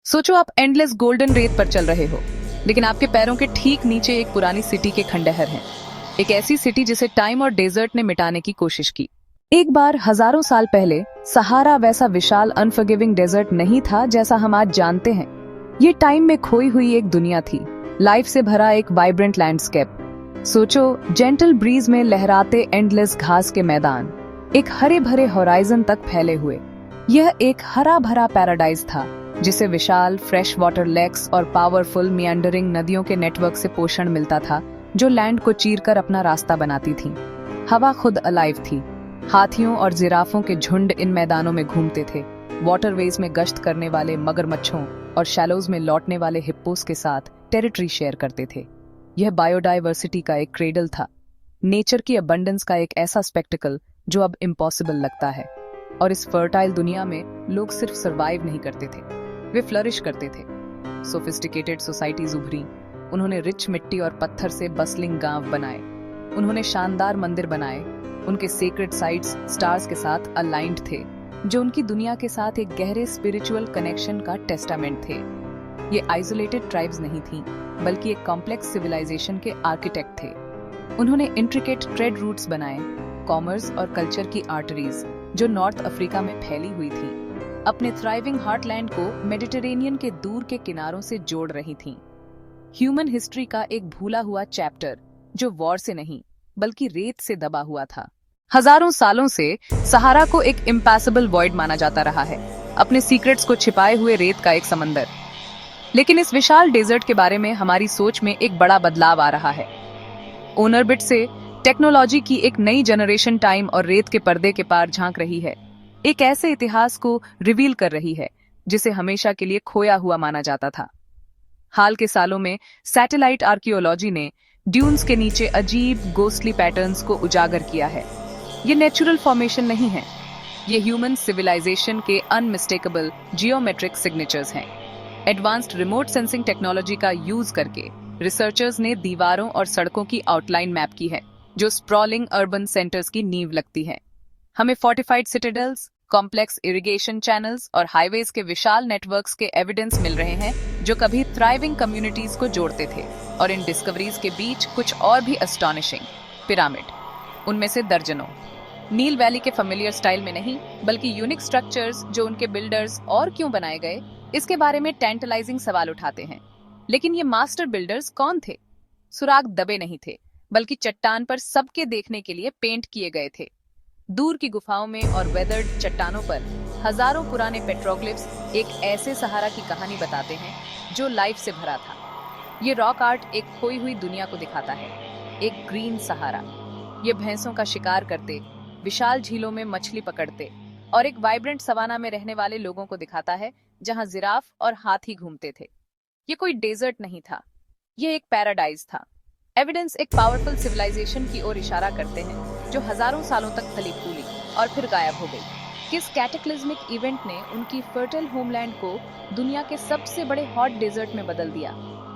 सोचो आप endless golden रेत पर चल रहे हो, लेकिन आपके पैरों के ठीक नीचे एक पुरानी सिटी के खंडहर हैं। एक ऐसी सिटी जिसे टाइम और डेजर्ट ने मिटाने की कोशिश की। एक बार हजारों साल पहले सहारा वैसा विशाल अनफॉरगिविंग डेजर्ट नहीं था जैसा हम आज जानते हैं। ये टाइम में खोई हुई एक दुनिया थी, लाइफ से भरा एक वाइब्रेंट लैंडस्केप। सोचो, जेंटल ब्रीज में लहराते एंडलेस घास के मैदान, एक हरे भरे होराइजन तक फैले हुए। यह एक हरा भरा पैराडाइज था जिसे विशाल फ्रेश वाटर लेक्स और पावरफुल मियांडरिंग नदियों के नेटवर्क से पोषण मिलता था, जो लैंड को चीरकर अपना रास्ता बनाती थी। हवा खुद अलाइव थी, हाथियों और जिराफों के झुंड इन मैदानों में घूमते थे। वाटरवेज में गश्त करने वाले मगरमच्छों और शैलोज में लौटने वाले हिप्पोस के साथ टेरिटरी शेयर करते थे। यह बायोडाइवर्सिटी का एक क्रेडल था, नेचर की अबंडेंस का एक ऐसा स्पेक्टिकल जो अब इम्पॉसिबल लगता है। और इस फर्टाइल दुनिया में लोग सिर्फ सर्वाइव नहीं करते थे, वे फ्लरिश करते थे। सोफिस्टिकेटेड सोसाइटीज उभरी, उन्होंने रिच मिट्टी और पत्थर से बसलिंग गांव बनाए, उन्होंने शानदार मंदिर बनाए, उनके सेक्रेड साइट्स स्टार्स के साथ अलाइंड थे, जो उनकी दुनिया के साथ एक गहरे स्पिरिचुअल कनेक्शन का टेस्टामेंट थे। ये आइसोलेटेड ट्राइब्स नहीं थी, बल्कि एक कॉम्प्लेक्स सिविलाइजेशन के आर्किटेक्ट थे। उन्होंने इंट्रिकेट ट्रेड रूट्स बनाए, कॉमर्स और कल्चर की आर्टरीज जो नॉर्थ अफ्रीका में फैली हुई थी, अपने थ्राइविंग हार्टलैंड को मेडिटेरेनियन के दूर के किनारों से जोड़ रही थीं। ह्यूमन हिस्ट्री का एक भूला हुआ चैप्टर जो वॉर से नहीं बल्कि रेत से दबा हुआ था। हजारों सालों से सहारा को एक इम्पैसेबल वॉइड माना जाता रहा है, अपने सीक्रेट्स को छिपाए हुए रेत का एक समंदर। लेकिन इस विशाल डेजर्ट के बारे में हमारी सोच में एक बड़ा बदलाव आ रहा है। ओनरबिट से टेक्नोलॉजी की एक नई जनरेशन टाइम और रेत के पर्दे के पार झांक रही है, एक ऐसे इतिहास को रिवील कर रही है जिसे हमेशा के लिए खोया हुआ माना जाता था। हाल के सालों में सैटेलाइट आर्कियोलॉजी ने ड्यून्स के नीचे अजीब गोस्टली पैटर्न्स को उजागर किया है। ये नेचुरल फॉर्मेशन नहीं है, ये ह्यूमन सिविलाइजेशन के अनमिस्टेकेबल जियोमेट्रिक सिग्नेचर्स हैं। एडवांस्ड रिमोट सेंसिंग टेक्नोलॉजी का यूज करके रिसर्चर्स ने दीवारों और सड़कों की आउटलाइन मैप की है, जो स्प्रॉलिंग अर्बन सेंटर्स की नींव लगती है। हमें फोर्टिफाइड सिटाडेल्स, कॉम्प्लेक्स इरिगेशन चैनल्स और हाईवेज के विशाल नेटवर्क्स के एविडेंस मिल रहे हैं जो कभी थ्राइविंग कम्युनिटीज को जोड़ते थे। और इन डिस्कवरीज के बीच कुछ और भी अस्टॉनिशिंग पिरामिड, उनमें से दर्जनों नील वैली के फेमिलियर स्टाइल में नहीं, बल्कि यूनिक स्ट्रक्चर्स जो उनके बिल्डर्स और क्यों बनाए गए, इसके बारे में टेंटलाइजिंग सवाल उठाते हैं। लेकिन ये मास्टर बिल्डर्स कौन थे? सुराग दबे नहीं थे, बल्कि चट्टान पर सबके देखने के लिए पेंट किए गए थे। दूर की गुफाओं में और वेदर्ड चट्टानों पर हजारों पुराने पेट्रोग्लिफ्स एक ऐसे सहारा की कहानी बताते हैं जो लाइफ से भरा था। ये रॉक आर्ट एक खोई हुई दुनिया को दिखाता है, एक ग्रीन सहारा। ये भैंसों का शिकार करते, विशाल झीलों में मछली पकड़ते और एक वाइब्रेंट सवाना में रहने वाले लोगों को दिखाता है जहां जिराफ और हाथी घूमते थे। ये कोई डेजर्ट नहीं था, ये एक पैराडाइज था। एविडेंस एक पावरफुल सिविलाइजेशन की ओर इशारा करते हैं जो हजारों सालों तक फली फूली और फिर गायब हो गई। किस कैटेक्लिज्मिक इवेंट ने उनकी फर्टाइल होमलैंड को दुनिया के सबसे बड़े हॉट डेजर्ट में बदल दिया,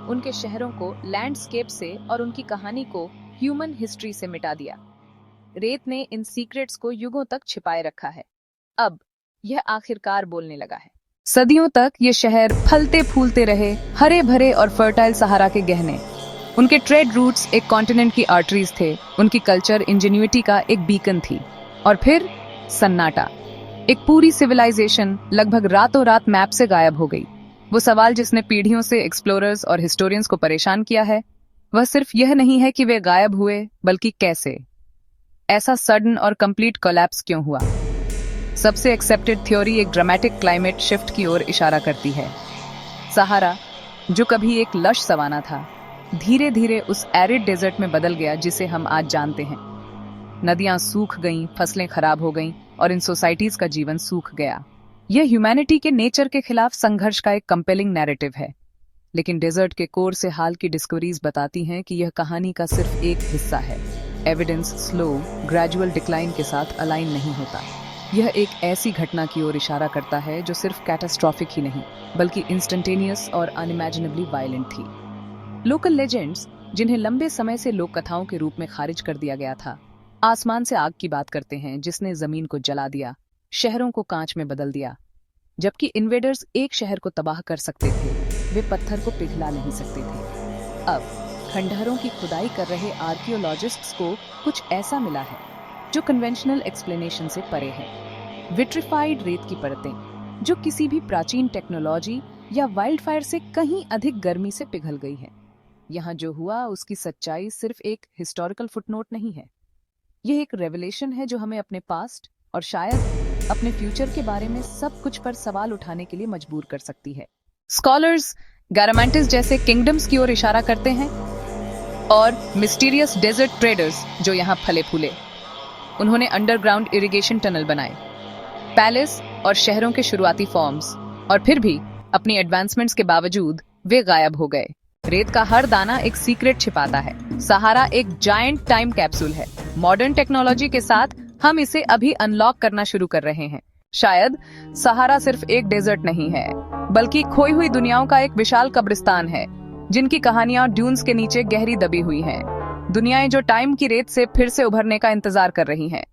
उनके शहरों को लैंडस्केप से और उनकी कहानी को ह्यूमन हिस्ट्री से मिटा दिया। रेत ने इन सीक्रेट्स को युगों तक छिपाए रखा है, अब यह आखिरकार बोलने लगा है। सदियों तक ये शहर फलते फूलते रहे, हरे भरे और फर्टाइल सहारा के गहने। उनके ट्रेड रूट्स एक कॉन्टिनेंट की आर्टरीज थे, उनकी कल्चर इंजेन्युइटी का एक बीकन थी। और फिर सन्नाटा, एक पूरी सिविलाइजेशन लगभग रातों रात मैप से गायब हो गई। वो सवाल जिसने पीढ़ियों से एक्सप्लोरर्स और हिस्टोरियंस को परेशान किया है, वह सिर्फ यह नहीं है कि वे गायब हुए, बल्कि कैसे। ऐसा सडन और कंप्लीट कोलैप्स क्यों हुआ? सबसे एक्सेप्टेड थ्योरी एक ड्रामेटिक क्लाइमेट शिफ्ट की ओर इशारा करती है। सहारा, जो कभी एक लश सवाना था, धीरे धीरे उस एरिड डेजर्ट में बदल गया जिसे हम आज जानते हैं। नदियां सूख गईं, फसलें खराब हो गईं और इन सोसाइटीज का जीवन सूख गया। यह ह्यूमैनिटी के नेचर के खिलाफ संघर्ष का एक कंपेलिंग नैरेटिव है। लेकिन डेजर्ट के कोर से हाल की डिस्कवरीज बताती हैं कि यह कहानी का सिर्फ एक हिस्सा है। एविडेंस स्लो, ग्रेजुअल डिक्लाइन के साथ अलाइन नहीं होता। यह एक ऐसी घटना की ओर इशारा करता है जो सिर्फ कैटास्ट्रॉफिक ही नहीं, बल्कि इंस्टेंटेनियस और अनइमेजिनेबली वायलेंट थी। लोकल लेजेंड्स, जिन्हें लंबे समय से लोक कथाओं के रूप में खारिज कर दिया गया था, आसमान से आग की बात करते हैं जिसने जमीन को जला दिया, शहरों को कांच में बदल दिया। जबकि इन्वेडर्स एक शहर को तबाह कर सकते थे, वे पत्थर को पिघला नहीं सकते थे। अब खंडहरों की खुदाई कर रहे आर्कियोलॉजिस्ट्स को कुछ ऐसा मिला है जो कन्वेंशनल एक्सप्लेनेशन से परे है। विट्रिफाइड रेत की परतें जो किसी भी प्राचीन टेक्नोलॉजी या वाइल्ड फायर से कहीं अधिक गर्मी से पिघल गई है। यहाँ जो हुआ उसकी सच्चाई सिर्फ एक हिस्टोरिकल फुटनोट नहीं है, यह एक रेवलेशन है जो हमें अपने पास्ट और शायद अपने फ्यूचर के बारे में सब कुछ पर सवाल उठाने के लिए मजबूर कर सकती है। स्कॉलर्स गारामेंटिस जैसे किंगडम्स की ओर इशारा करते हैं और मिस्टीरियस डेजर्ट ट्रेडर्स जो यहाँ फले फूले। उन्होंने अंडरग्राउंड इरिगेशन टनल बनाए, पैलेस और शहरों के शुरुआती फॉर्म्स, और फिर भी अपनी एडवांसमेंट्स के बावजूद वे गायब हो गए। रेत का हर दाना एक सीक्रेट छिपाता है। सहारा एक जायंट टाइम कैप्सूल है। मॉडर्न टेक्नोलॉजी के साथ हम इसे अभी अनलॉक करना शुरू कर रहे हैं। शायद सहारा सिर्फ एक डेजर्ट नहीं है, बल्कि खोई हुई दुनियाओं का एक विशाल कब्रिस्तान है, जिनकी कहानियां ड्यून्स के नीचे गहरी दबी हुई हैं। दुनियाएं जो टाइम की रेत से फिर से उभरने का इंतजार कर रही हैं।